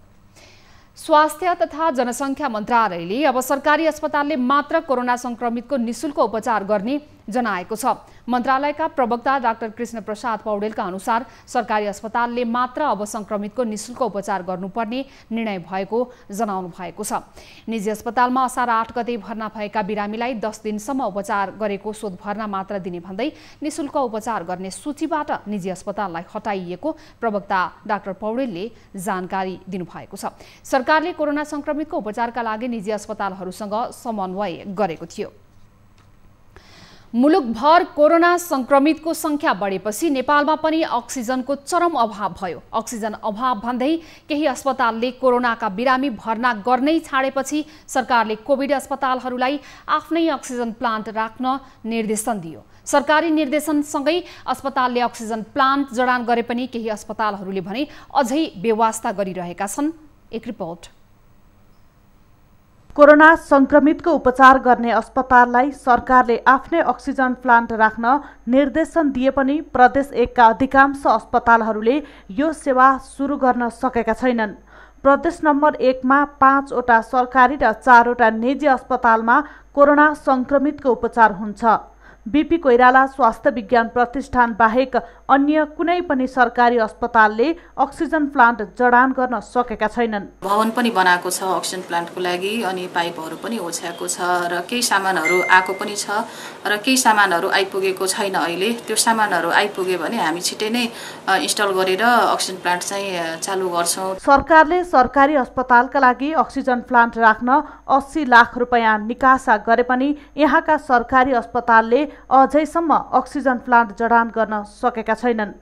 स्वास्थ्य तथा जनसङ्ख्या मन्त्रालयले अब सरकारी अस्पतालले मात्र कोरोना संक्रमितको निशुल्क उपचार गर्ने जनाएको छ। मन्त्रालयका प्रवक्ता डाक्टर कृष्ण प्रसाद पौडेलका अनुसार सरकारी अस्पतालले मात्र अब संक्रमितको निशुल्क उपचार गर्नुपर्ने निर्णय भएको जनाउनु भएको छ। निजी अस्पतालमा असार 8 गते भर्ना भएका बिरामीलाई 10 दिनसम्म उपचार गरेको शोध भर्ना मात्र दिने भन्दै निशुल्क उपचार गर्ने सूचीबाट निजी अस्पताललाई हटाइएको प्रवक्ता डाक्टर पौडेलले जानकारी दिनुभएको छ। सरकारले कोरोना संक्रमितको उपचारका लागि निजी अस्पतालहरूसँग समन्वय गरेको थियो। मुलुकभर कोरोना संक्रमितको संख्या बढेपछि नेपालमा पनि अक्सिजनको चरम अभाव भयो। अक्सिजन अभाव भन्दै केही अस्पतालले कोरोनाका बिरामी भर्ना गर्नै छाडेपछि सरकारले कोभिड अस्पतालहरूलाई आफ्नै अक्सिजन प्लान्ट राख्न निर्देशन दियो। सरकारी निर्देशनसँगै अस्पतालले अक्सिजन प्लान्ट जडान गरे पनि केही अस्पतालहरूले भने अझै बेवास्ता गरिरहेका छन्। एक रिपोर्ट। कोरोना संक्रमितको उपचार गर्ने अस्पताललाई सरकारले आफ्नै अक्सिजन प्लान्ट राख्न निर्देशन दिए पनि प्रदेश 1 का अधिकांश अस्पतालहरूले यो सेवा सुरु गर्न सकेका छैनन्। प्रदेश नम्बर 1 मा 5 वटा सरकारी र 4 वटा निजी अस्पतालमा कोरोना संक्रमितको उपचार हुन्छ। बीपी कोइराला स्वास्थ्य विज्ञान प्रतिष्ठान बाहेक अन्य कुनै पनि सरकारी अस्पतालले अक्सिजन प्लान्ट जडान गर्न सकेका छैनन्। भवन पनि बनाएको छ अक्सिजन प्लान्टको लागि, अनि पाइपहरू पनि ओछ्याएको छ र केही सामानहरू आएको पनि छ र केही सामानहरू आइपुगेको छैन। अहिले त्यो सामानहरू आइपुग्यो भने हामी छिटै नै इन्स्टल गरेर अक्सिजन प्लान्ट चाहिँ चालू गर्छौँ। सरकारले सरकारी अस्पतालका लागि अक्सिजन प्लान्ट राख्न 80 लाख रुपैयाँ निकासा गरे पनि यहाँका सरकारी अस्पतालले अझैसम्म अक्सिजन प्लान्ट जडान गर्न सकेका छैनन्।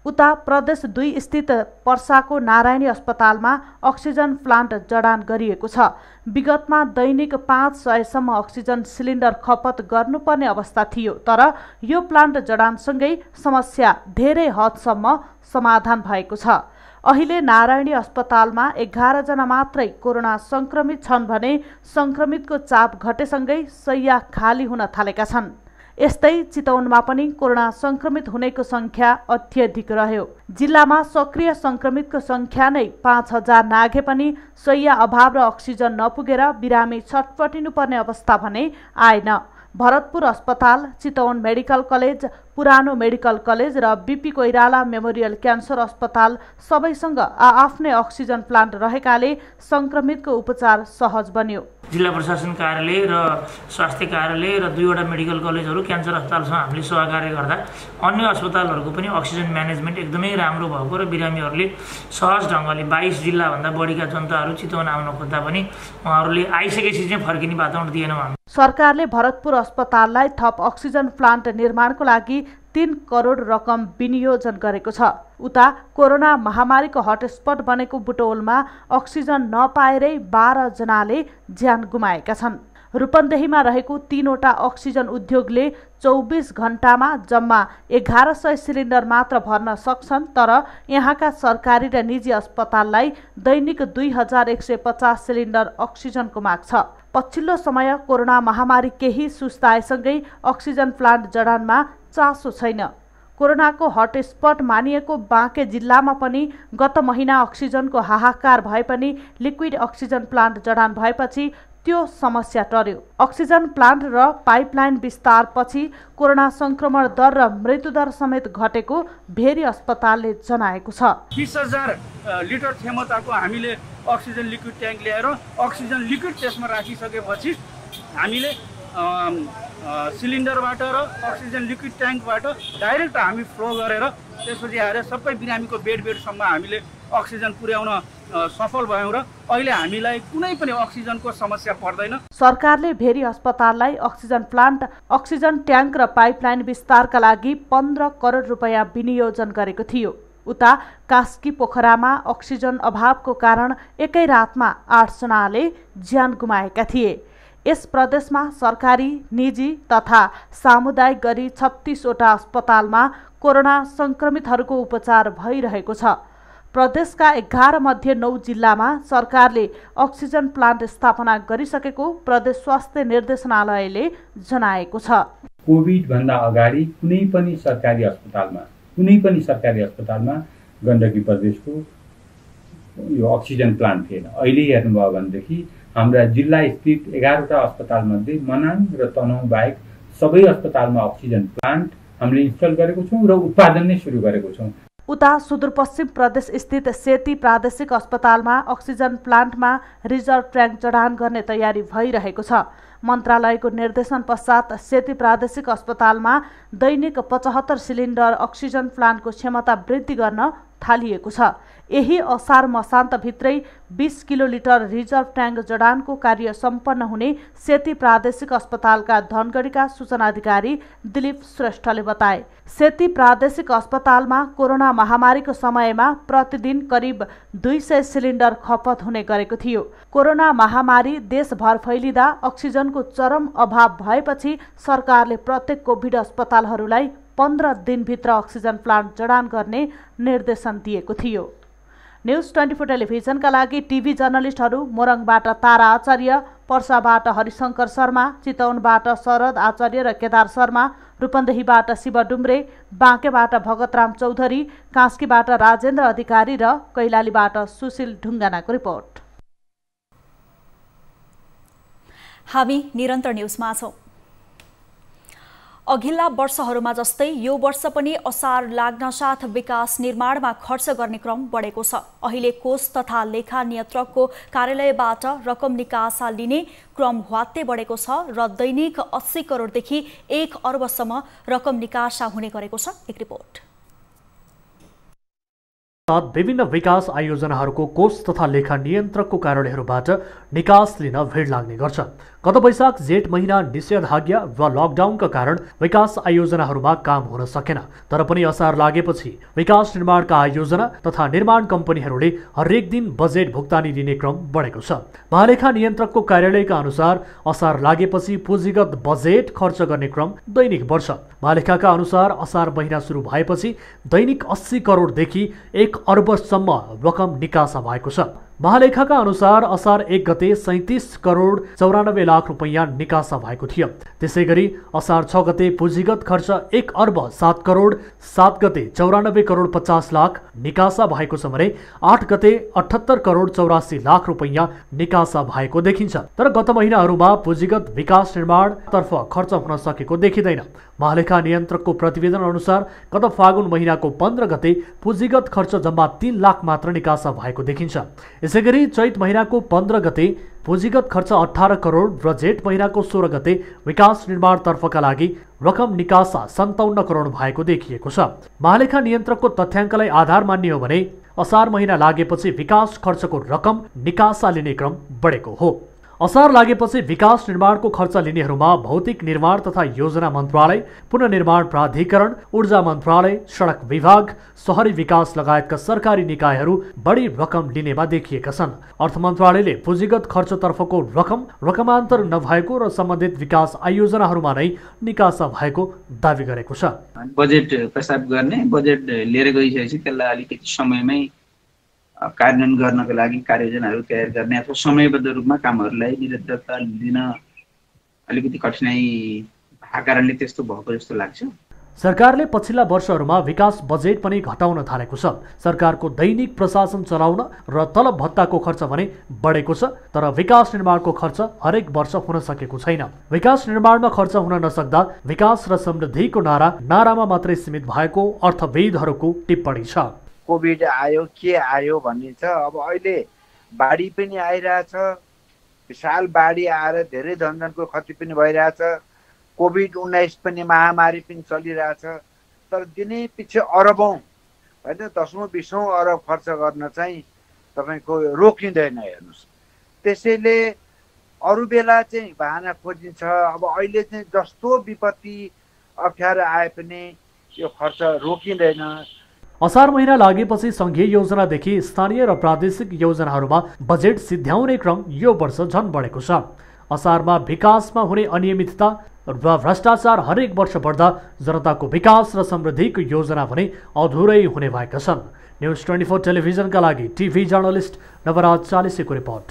उता प्रदेश 2 स्थित पर्साको नारायणी अस्पतालमा अक्सिजन प्लान्ट जडान गरिएको छ। विगतमा दैनिक 500 सम्म अक्सिजन सिलिन्डर खपत गर्नुपर्ने अवस्था थियो, तर यो प्लान्ट जडानसँगै समस्या धेरै हदसम्म समाधान भएको छ। अहिले नारायणी अस्पतालमा 11 जना मात्रै कोरोना संक्रमित छन् भने संक्रमितको चाप घटेसँगै शैय्या खाली हुन थालेका छन्। यस्तै चितवनमा पनि कोरोना संक्रमित हुनेको संख्या अत्यधिक रह्यो। जिल्लामा सक्रिय संक्रमितको संख्या नै 5000 नाघे पनि शैय्या अभाव र अक्सिजन नपुगेर बिरामी छटपटिनुपर्ने अवस्था भने आएन। भरतपुर अस्पताल, चितवन मेडिकल कलेज, पुरानो मेडिकल कलेज र बीपी कोइराला मेमोरियल क्यान्सर अस्पताल सबैसँग आफ्नै अक्सिजन प्लान्ट रहेकाले संक्रमितको उपचार सहज बन्यो। जिल्ला प्रशासन कार्यालय र स्वास्थ्य कार्यालय र 2वटा मेडिकल कलेजहरू क्यान्सर अस्पतालसँग हामीले सहकार्य गर्दा अन्य अस्पतालहरूको पनि अक्सिजन म्यानेजमेन्ट एकदमै राम्रो भएको र बिरामीहरूले सहज ढङ्गले 22 जिल्लाभन्दा बढीका जनताहरू चितवन आउन खोज्दा पनि उहाँहरूले आइसकेपछि चाहिँ फर्किने वातावरण दिएनौँ हामी। सरकारले भरतपुर अस्पताललाई थप अक्सिजन प्लान्ट निर्माणको लागि 3 करोड रकम विनियोजन गरेको छ। उता कोरोना महामारीको हटस्पट बनेको बुटवलमा अक्सिजन नपाएरै 12 जनाले ज्यान गुमाएका छन्। रूपन्देहीमा रहेको 3वटा अक्सिजन उद्योगले 24 घण्टामा जम्मा 1100 सिलिन्डर मात्र भर्न सक्छन्, तर यहाँका सरकारी र निजी अस्पताललाई दैनिक 2150 सिलिन्डर अक्सिजनको माग छ। पछिल्लो समय कोरोना महामारी केही सुस्ताएसँगै अक्सिजन प्लान्ट जडानमा चासो छैन। कोरोनाको हटस्पट मानिएको बाँके जिल्लामा पनि गत महिना अक्सिजनको हाहाकार भए पनि लिक्विड अक्सिजन प्लान्ट जडान भएपछि त्यो समस्या टर्यो। अक्सिजन प्लान्ट र पाइपलाइन विस्तारपछि कोरोना संक्रमण दर र मृत्युदर समेत घटेको भेरी अस्पतालले जनाएको छ। 20,000 लिटर क्षमताको हामीले अक्सिजन लिक्विड ट्याङ्क ल्याएर अक्सिजन लिक्विड त्यसमा राखिसकेपछि हामीले सिलिन्डरबाट र अक्सिजन लिक्विड ट्याङ्कबाट डाइरेक्ट हामी फ्लो गरेर त्यसपछि आएर सबै बिरामीको बेडसम्म हामीले अक्सिजन पुर्याउन सफल भयौँ र अहिले हामीलाई कुनै पनि अक्सिजनको समस्या पर्दैन। सरकारले भेरी अस्पताललाई अक्सिजन प्लान्ट, अक्सिजन ट्याङ्क र पाइपलाइन विस्तारका लागि 15 करोड रुपैयाँ विनियोजन गरेको थियो। उता कास्की पोखरामा अक्सिजन अभावको कारण एकै रातमा 8 जनाले ज्यान गुमाएका थिए। यस प्रदेशमा सरकारी, निजी तथा सामुदायिक गरी 36वटा अस्पतालमा कोरोना संक्रमितहरूको उपचार भइरहेको छ। प्रदेशका 11 मध्ये 9 जिल्लामा सरकारले अक्सिजन प्लान्ट स्थापना गरिसकेको प्रदेश स्वास्थ्य निर्देशनालयले जनाएको छ। कोभिड भन्दा अगाडि कुनै पनि सरकारी अस्पतालमा गण्डकी प्रदेशको यो अक्सिजन प्लान्ट थिएन। अहिले हेर्नुभयो भनेदेखि हाम्रा जिल्ला स्थित 11वटा अस्पतालमध्ये मनाङ र तनहुँ बाहेक सबै अस्पतालमा अक्सिजन प्लान्ट हामीले इन्स्टल गरेको छौँ र उत्पादन नै सुरु गरेको छौँ। उता सुदूरपश्चिम प्रदेश स्थित सेती प्रादेशिक अस्पतालमा अक्सिजन प्लान्टमा रिजर्भ ट्याङ्क जडान गर्ने तयारी भइरहेको छ। मन्त्रालयको निर्देशन पश्चात सेती प्रादेशिक अस्पतालमा दैनिक 75 सिलिन्डर अक्सिजन प्लान्टको क्षमता वृद्धि गर्न थालिएको छ। यही असार मसान्तभित्रै 20 किलोलिटर रिजर्भ ट्याङ्क जडानको कार्य सम्पन्न हुने सेती प्रादेशिक अस्पतालका धनगढीका सूचना अधिकारी दिलीप श्रेष्ठले बताए। सेती प्रादेशिक अस्पतालमा कोरोना महामारीको समयमा प्रतिदिन करिब 200 सिलिन्डर खपत हुने गरेको थियो। कोरोना महामारी देशभर फैलिँदा अक्सिजनको चरम अभाव भएपछि सरकारले प्रत्येक कोभिड अस्पतालहरूलाई 15 दिनभित्र अक्सिजन प्लान्ट जडान गर्ने निर्देशन दिएको थियो। न्युज 24 टेलिभिजनका लागि टिभी जर्नलिस्टहरू मोरङबाट तारा आचार्य, पर्साबाट हरिशंकर शर्मा, चितवनबाट शरद आचार्य र केदार शर्मा, रूपन्देहीबाट शिव डुम्रे, बाँकेबाट भगतराम चौधरी, कास्कीबाट राजेन्द्र अधिकारी र कैलालीबाट सुशील ढुङ्गानाको रिपोर्ट। हामी निरन्तर न्युजमा छौं। अघिल्ला वर्षहरूमा जस्तै यो वर्ष पनि असार लाग्न साथ विकास निर्माणमा खर्च गर्ने क्रम बढेको छ। अहिले कोष तथा लेखा नियन्त्रकको कार्यालयबाट रकम निकासा लिने क्रम ह्वात्तै बढेको छ र दैनिक 80 करोडदेखि 1 अर्बसम्म रकम निकासा हुने गरेको छ। एक रिपोर्ट। विभिन्न विकास आयोजनाहरूको कोष तथा लेखा नियन्त्रकको कार्यालयहरूबाट निकास लिन भिड लाग्ने गर्छ। गत वैशाख जेठ महिना निषेधाज्ञा वा लकडाउनका कारण विकास आयोजनाहरूमा काम हुन सकेन। तर पनि असार लागेपछि विकास निर्माणका आयोजना तथा निर्माण कम्पनीहरूले हरेक दिन बजेट भुक्तानी लिने क्रम बढेको छ। महालेखा नियन्त्रकको कार्यालयका अनुसार असार लागेपछि पुँजीगत बजेट खर्च गर्ने क्रम दैनिक बढ्छ। महालेखाका अनुसार असार महिना सुरु भएपछि दैनिक 80 करोडदेखि 1 अर्बसम्म रकम निकासा भएको छ। महालेखाका अनुसार असार 1 गते 37 करोड 94 लाख रुपैयाँ निकासा भएको थियो। त्यसैगरी असार 6 गते पुँजीगत खर्च 1 अर्ब 7 करोड, 7 गते 94 करोड 50 लाख निकासा भएको छ भने 8 गते 78 करोड 84 लाख रुपैयाँ निकासा भएको देखिन्छ। तर गत महिनाहरूमा पुँजीगत विकास निर्माणतर्फ खर्च हुन सकेको देखिँदैन। महालेखा नियन्त्रकको प्रतिवेदन अनुसार गत फागुन महिनाको 15 गते पुँजीगत खर्च जम्मा 3 लाख मात्र निकासा भएको देखिन्छ। यसैगरी चैत महिनाको 15 गते पुँजीगत खर्च 18 करोड र जेठ महिनाको 16 गते विकास निर्माणतर्फका लागि रकम निकासा 57 करोड भएको देखिएको छ। महालेखा नियन्त्रकको तथ्याङ्कलाई आधार मान्ने हो भने असार महिना लागेपछि विकास खर्चको रकम निकासा लिने क्रम बढेको हो। असार लागेपछि विकास निर्माणको खर्च लिनेहरूमा भौतिक निर्माण तथा योजना मन्त्रालय, पुनर्निर्माण प्राधिकरण, ऊर्जा मन्त्रालय, सडक विभाग, शहरी विकास लगायतका सरकारी निकायहरू बढी रकम लिनेमा देखिएका छन्। अर्थ मन्त्रालयले पुँजीगत खर्चतर्फको रकम रकमान्तर नभएको र सम्बन्धित विकास आयोजनाहरूमा नै निकासा भएको दावी गरेको छ। बजेट प्रस्ताव गर्ने, बजेट लिएर गइसकेपछि त्यसलाई अलिकति समयमै कार्यान्वयन गर्नको लागि कार्ययोजनाहरू तयार गर्ने अथवा समयबद्ध रूपमा कामहरूलाई निरन्तरता दिन अलिकति कठिनाई भएको कारणले त्यस्तो भएको जस्तो लाग्छ। सरकारले पछिल्ला वर्षहरूमा विकास बजेट पनि घटाउन थालेको छ। सरकारको दैनिक प्रशासन चलाउन र तलब भत्ताको खर्च भने बढेको छ, तर विकास निर्माणको खर्च हरेक वर्ष हुन सकेको छैन। विकास निर्माणमा खर्च हुन नसक्दा विकास र समृद्धिको नारामा मात्रै सीमित भएको अर्थविदहरूको टिप्पणी छ। कोभिड आयो, के आयो भन्ने छ। अब अहिले बाढी पनि आइरहेछ, विशाल बाढी आएर धेरै धनजनको क्षति पनि भइरहेछ। कोभिड-19 पनि महामारी पनि चलिरहेछ। तर दिनै पछि अरबौँ होइन 10औं-20औं अरब खर्च गर्न चाहिँ तपाईँको रोकिँदैन हेर्नुहोस्। त्यसैले अरू बेला चाहिँ बहाना खोजिन्छ। अब अहिले चाहिँ जस्तो विपत्ति अप्ठ्यारो आए पनि यो खर्च रोकिँदैन। असार महिना लागेपछि सङ्घीय योजनादेखि स्थानीय र प्रादेशिक योजनाहरूमा बजेट सिद्ध्याउने क्रम यो वर्ष झन बढेको छ। असारमा विकासमा हुने अनियमितता र भ्रष्टाचार हरेक वर्ष बढ्दा जनताको विकास र समृद्धिको योजना भने अधुरै हुने भएका छन्। न्युज 24 टेलिभिजनका लागि टिभी जर्नलिस्ट नवराज चालिसेको रिपोर्ट।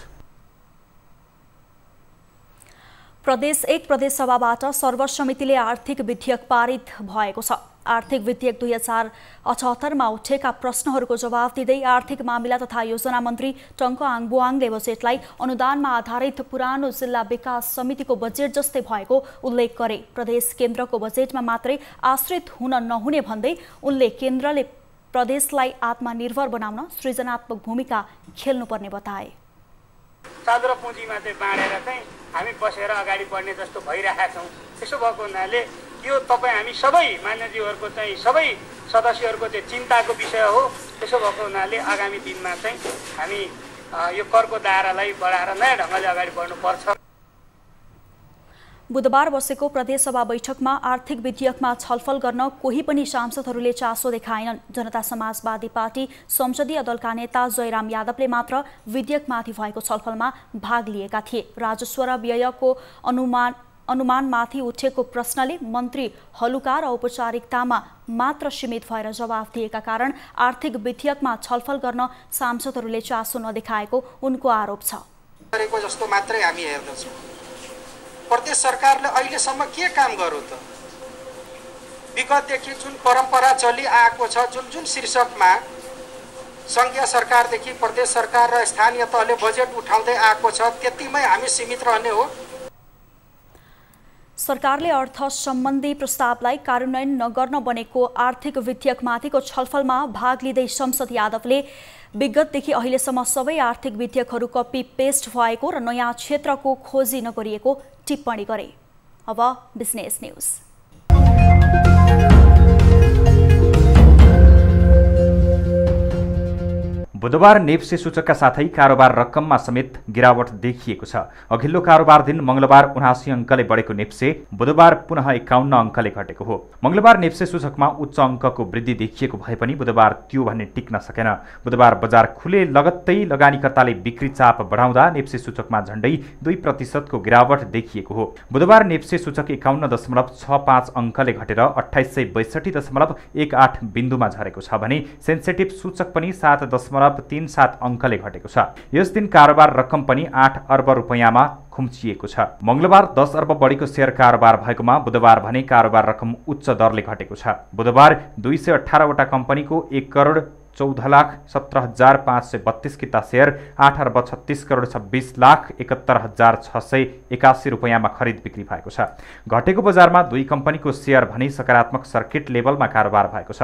प्रदेश 1 प्रदेश सभाबाट सर्वसम्मतिले आर्थिक विधेयक पारित भएको छ। आर्थिक विधेयक 2078मा उठेका प्रश्नहरूको जवाफ दिँदै आर्थिक मामिला तथा योजना मन्त्री टङ्क आङबुआङले बजेटलाई अनुदानमा आधारित पुरानो जिल्ला विकास समितिको बजेट जस्तै भएको उल्लेख गरे। प्रदेश केन्द्रको बजेटमा मात्रै आश्रित हुन नहुने भन्दै उनले केन्द्रले प्रदेशलाई आत्मनिर्भर बनाउन सृजनात्मक भूमिका खेल्नुपर्ने बताए। चाँदो र पुँजीमा चाहिँ बाँडेर चाहिँ हामी बसेर अगाडि बढ्ने जस्तो भइरहेका छौँ। त्यसो भएको हुनाले यो तपाईँ हामी सबै मान्यज्यूहरूको चाहिँ सबै सदस्यहरूको चाहिँ चिन्ताको विषय हो। त्यसो भएको हुनाले आगामी दिनमा चाहिँ हामी यो करको दायरालाई बढाएर नयाँ ढङ्गले अगाडि बढ्नुपर्छ। बुधबार बसेको प्रदेशसभा बैठकमा आर्थिक विधेयकमा छलफल गर्न कोही पनि सांसदहरूले चासो देखाएनन्। जनता समाजवादी पार्टी संसदीय दलका नेता जयराम यादवले मात्र विधेयकमाथि भएको छलफलमा भाग लिएका थिए। राजस्व र व्ययको अनुमानमाथि उठेको प्रश्नले मन्त्री हलुका र औपचारिकतामा मात्र सीमित भएर जवाफ दिएका कारण आर्थिक विधेयकमा छलफल गर्न सांसदहरूले चासो नदेखाएको उनको आरोप छ। जस्तो मात्रै हामी हेर्दछौँ। प्रदेश सरकारले अहिलेसम्म के काम गर्यो त? विगतदेखि जुन परम्परा चलिआएको छ, जुन शीर्षकमा सङ्घीय सरकारदेखि प्रदेश सरकार र स्थानीय तहले बजेट उठाउँदै आएको छ, त्यतिमै हामी सीमित रहने हो। सरकारले अर्थ सम्बन्धी प्रस्तावलाई कार्यान्वयन नगर्न बनेको आर्थिक विधेयकमाथिको छलफलमा भाग लिँदै संसद यादवले विगतदेखि अहिलेसम्म सबै आर्थिक विधेयकहरू कपी पेस्ट भएको र नयाँ क्षेत्रको खोजी नगरिएको टिप्पणी गरे। अब बिजनेस न्युज। बुधबार नेप्से सूचकका साथै कारोबार रकममा समेत गिरावट देखिएको छ। अघिल्लो कारोबार दिन मंगलबार 79 अङ्कले बढेको नेप्से बुधबार पुनः 51 अङ्कले घटेको हो। मंगलबार नेप्से सूचकमा उच्च अङ्कको वृद्धि देखिएको भए पनि बुधबार त्यो भन्ने टिक्न सकेन। बुधबार बजार खुले लगत्तै लगानीकर्ताले बिक्री चाप बढाउँदा नेप्से सूचकमा झण्डै 2% को गिरावट देखिएको हो। बुधबार नेप्से सूचक 51.65 अङ्कले घटेर 2862.18 बिन्दुमा झरेको छ भने सेन्सेटिभ सूचक पनि 7.37 अङ्कले घटेको छ। यस दिन कारोबार रकम पनि 8 अर्ब रुपैयाँमा खुम्चिएको छ। मंगलबार 10 अर्ब बढीको शेयर कारोबार भएकोमा बुधबार भने कारोबार रकम उच्च दरले घटेको छ। बुधबार 218 वटा कम्पनीको 1,17,532 किता शेयर 8 अर्ब 36,26,71,681 रुपैयाँमा खरिद बिक्री भएको छ। घटेको बजारमा 2 कम्पनीको शेयर भने सकारात्मक सर्किट लेभलमा कारोबार भएको छ।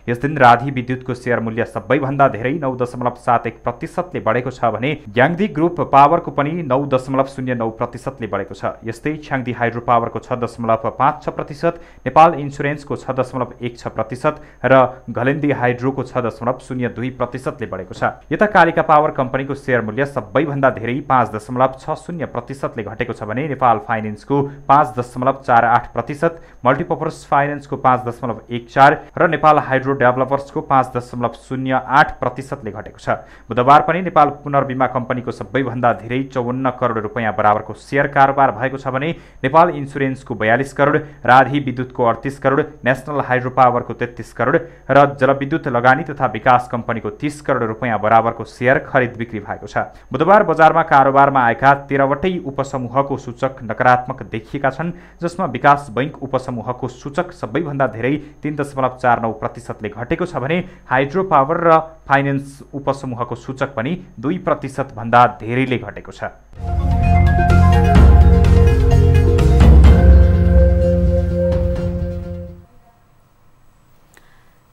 यस दिन राधी विद्युतको शेयर मूल्य सबैभन्दा धेरै 9.71% ले बढेको छ भने ग्याङ्दी ग्रुप पावरको पनि 9.09% ले बढेको छ। यस्तै छ्याङ्दी हाइड्रो पावरको 6.56%, नेपाल इन्स्योरेन्सको 6.16% र घलेन्दी हाइड्रोको 6.02% ले बढेको छ। यता कालिका पावर कम्पनीको शेयर मूल्य सबैभन्दा धेरै 5.60% ले घटेको छ भने नेपाल फाइनेन्सको 5.48%, मल्टिपर्पज फाइनेन्सको 5.14 र नेपाल हाइड्रो डेभलपर्सको 5.08% ले घटेको छ। बुधबार पनि नेपाल पुनर्बीमा कम्पनीको सबैभन्दा धेरै 54 करोड रुपैयाँ बराबरको शेयर कारोबार भएको छ भने नेपाल इन्स्योरेन्सको 42 करोड, राधी विद्युतको 38 करोड, नेशनल हाइड्रो पावरको 33 करोड र जलविद्युत लगानी तथा विकास कम्पनीको 30 करोड रुपैयाँ बराबरको शेयर खरिद बिक्री भएको छ। बुधबार बजारमा कारोबारमा आएका 13 वटै उपसमूहको सूचक नकारात्मक देखिएका छन्, जसमा विकास बैंक उपसमूहको सूचक सबैभन्दा धेरै 3.49% ले घटेको छ भने हाइड्रो पावर र फाइनेन्स उपसमूहको सूचक पनि 2% भन्दा धेरैले घटेको छ।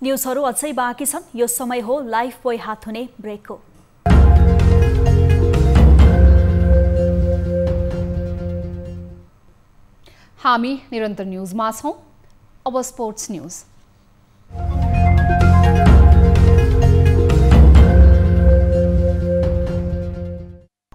न्युजहरू अझै बाँकी छन्। यो समय हो लाइफ बोय हात हुने ब्रेकको। हामी निरन्तर न्युजमा छौं। अब स्पोर्ट्स न्युज।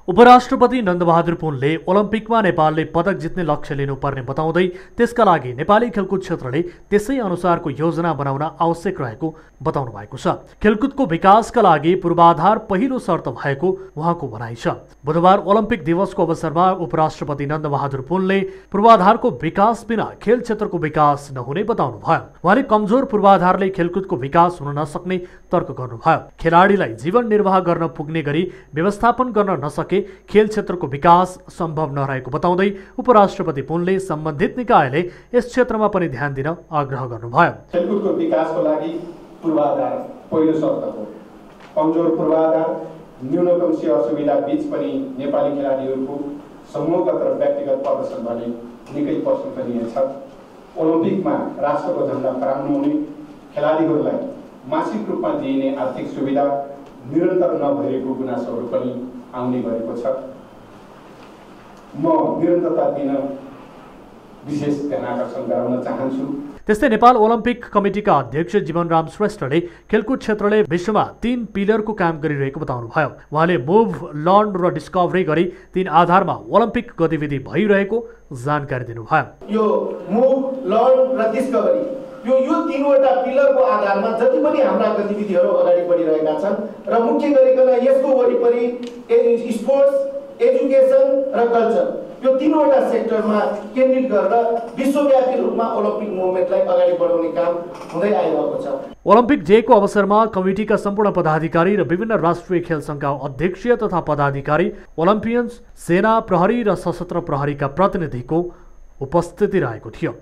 उपराष्ट्रपति नन्दबहादुर पुनले ओलम्पिकमा नेपालले पदक जित्ने लक्ष्य लिनुपर्ने बताउँदै त्यसका लागि नेपाली खेलकुद क्षेत्रले त्यसै अनुसारको योजना बनाउन आवश्यक रहेको बताउनु भएको छ। खेलकुदको विकासका लागि पूर्वाधार पहिलो शर्त भएको उहाँको भनाइ छ। बुधबार ओलम्पिक दिवसको अवसरमा उपराष्ट्रपति नन्दबहादुर पुनले पूर्वाधारको विकास बिना खेल क्षेत्रको विकास नहुने बताउनु भयो। उहाँले कमजोर पूर्वाधारले खेलकुदको विकास हुन नसक्ने तर्क गर्नुभयो। खेलाडीलाई जीवन निर्वाह गर्न पुग्ने गरी व्यवस्थापन गर्न नसके खेल क्षेत्रको विकास सम्भव नरहेको बताउँदै उपराष्ट्रपति पुनले सम्बन्धित निकायले यस क्षेत्रमा पनि ध्यान दिन आग्रह गर्नुभयो। खेलकुदको विकासको लागि पूर्वाधार पहिलो शर्त हो। कमजोर पूर्वाधार, न्यूनतम सेवा सुविधा बीच पनि नेपाली खेलाडीहरूको समूहगत र व्यक्तिगत प्रदर्शन भने निकै प्रशंसनीय छ। ओलम्पिकमा राष्ट्रको झण्डा फहराउनु हुने खेलाडीहरूलाई मासिक रूपमा दिइने आर्थिक सुविधा निरन्तर नभएको गुनासोहरू पनि आउने गरेको छ। म निरन्तरता दिन विशेष ध्यान आकर्षण गराउन चाहन्छु। त्यस्तै नेपाल ओलम्पिक कमिटीका अध्यक्ष जीवनराम श्रेष्ठले खेलकुद क्षेत्रले विश्वमा 3 पिलरको काम गरिरहेको बताउनु भयो। उहाँले मुभ, लर्न र डिस्कभरी गरी 3 आधारमा ओलम्पिक गतिविधि भइरहेको जानकारी दिनुभयो। यो मुभ, लर्न र डिस्कभरी यो 3वटा पिलरको आधारमा जति पनि हाम्रा गतिविधिहरू अगाडि बढिरहेका छन् र मुख्य गरिकन यसको वरिपरि स्पोर्ट्स, एजुकेसन र कल्चर यो 3वटा सेक्टरमा केन्द्रित गरेर विश्वव्यापी रूपमा ओलम्पिक मुभमेन्टलाई अगाडि बढाउने काम हुँदै आइरहेको छ। ओलम्पिक डेको अवसरमा कमिटीका सम्पूर्ण पदाधिकारी र विभिन्न राष्ट्रिय खेल संघका अध्यक्ष तथा पदाधिकारी, ओलम्पियन्स, सेना, प्रहरी र सशस्त्र प्रहरीका प्रतिनिधिको उपस्थिति रहेको थियो।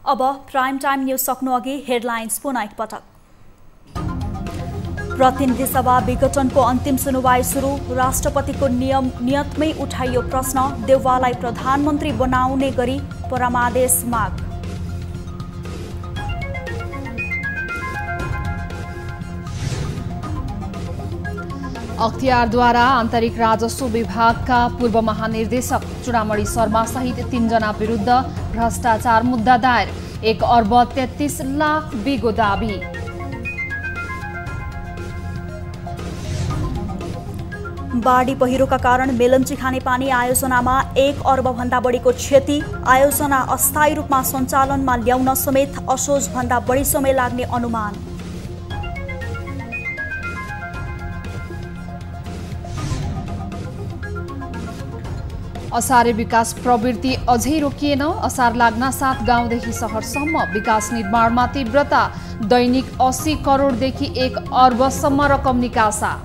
अब प्राइम टाइम न्यूज सक्नु अघि हेडलाइन्स पुनः एकपटक। प्रतिनिधि सभा विघटनको अन्तिम सुनुवाई सुरु। राष्ट्रपतिको नियतमै उठाइयो प्रश्न। देउवालाई प्रधानमन्त्री बनाउने गरी परमादेश माग। अख्तियारद्वारा आन्तरिक राजस्व विभागका पूर्व महानिर्देशक चुडामणि शर्मा सहित 3 जना विरुद्ध भ्रष्टाचार मुद्दा दायर। 1 अर्ब 33 लाख बिगो दाबी। बाढी पहिरोका कारण मेलम्ची खानेपानी आयोजनामा 1 अर्ब भन्दा बढीको क्षति। आयोजना अस्थायी रूपमा सञ्चालनमा ल्याउन समेत असोज भन्दा बढी समय लाग्ने अनुमान। असारे विकास प्रवृत्ति अझै रोकिएन। असार लाग्न साथ गाउँदेखि सहरसम्म विकास निर्माणमा तीव्रता। दैनिक 80 करोडदेखि 1 अर्बसम्म रकम निकासा।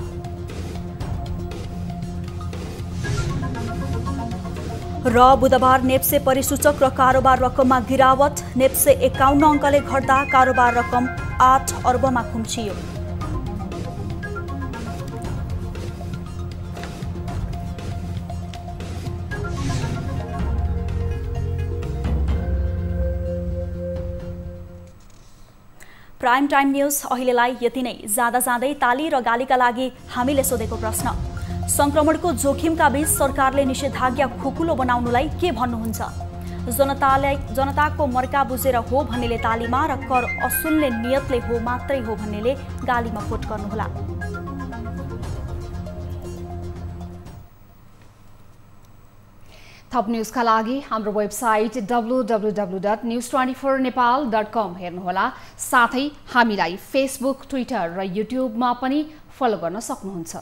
र बुधबार नेप्से परिसूचक र कारोबार रकममा गिरावट। नेप्से 51 अङ्कले घट्दा कारोबार रकम 8 अर्बमा खुम्चियो। प्राइम टाइम न्यूज अहिलेलाई यति नै। जाँदा जाँदै ताली र गालीका लागि हामीले सोधेको प्रश्न। संक्रमणको जोखिमका बीच सरकारले निषेधाज्ञा खुकुलो बनाउनुलाई के भन्नुहुन्छ? जनताको मर्का बुझेर हो भन्नेले तालीमा र कर असुल्ने नियतले हो मात्रै हो भन्नेले गालीमा भोट गर्नुहोला। थप न्यूजका लागि हाम्रो वेबसाइट www.news24nepal.com हेर्नुहोला। साथै हामीलाई फेसबुक, ट्विटर र युट्युबमा पनि फलो गर्न सक्नुहुन्छ।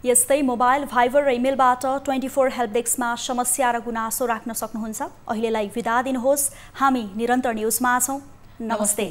यस्तै मोबाइल, भाइबर र इमेलबाट 24 हेल्प डेस्कमा समस्या र गुनासो राख्न सक्नुहुन्छ। अहिलेलाई बिदा दिनुहोस्। हामी निरन्तर न्यूजमा छौं। नमस्ते।